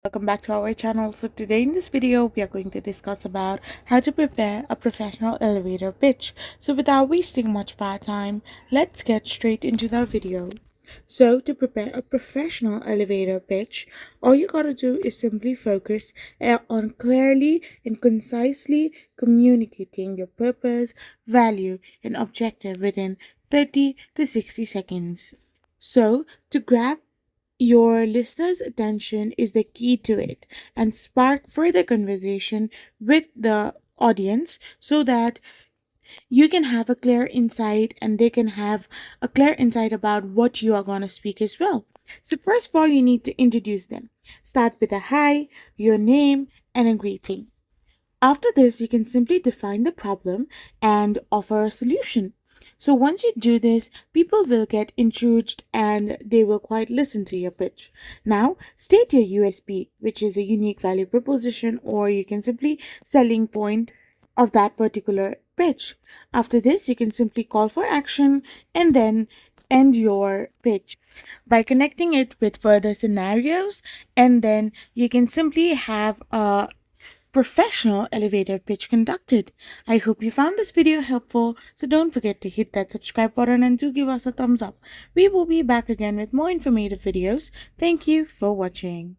Welcome back to our channel. So today in this video we are going to discuss about how to prepare a professional elevator pitch. So without wasting much of our time, let's get straight into the video. So to prepare a professional elevator pitch, all you gotta do is simply focus on clearly and concisely communicating your purpose, value, and objective within 30 to 60 seconds. So to grab your listener's attention is the key to it and spark further conversation with the audience so that you can have a clear insight and they can have a clear insight about what you are going to speak as well. So, first of all, you need to introduce them. Start with a hi, your name, and a greeting. After this, you can simply define the problem and offer a solution. So once you do this, people will get intrigued and they will quite listen to your pitch. Now, state your USP, which is a unique value proposition, or you can simply selling point of that particular pitch. After this, you can simply call for action and then end your pitch by connecting it with further scenarios, and then you can simply have a professional elevator pitch conducted. I hope you found this video helpful, so don't forget to hit that subscribe button and do give us a thumbs up. We will be back again with more informative videos. Thank you for watching.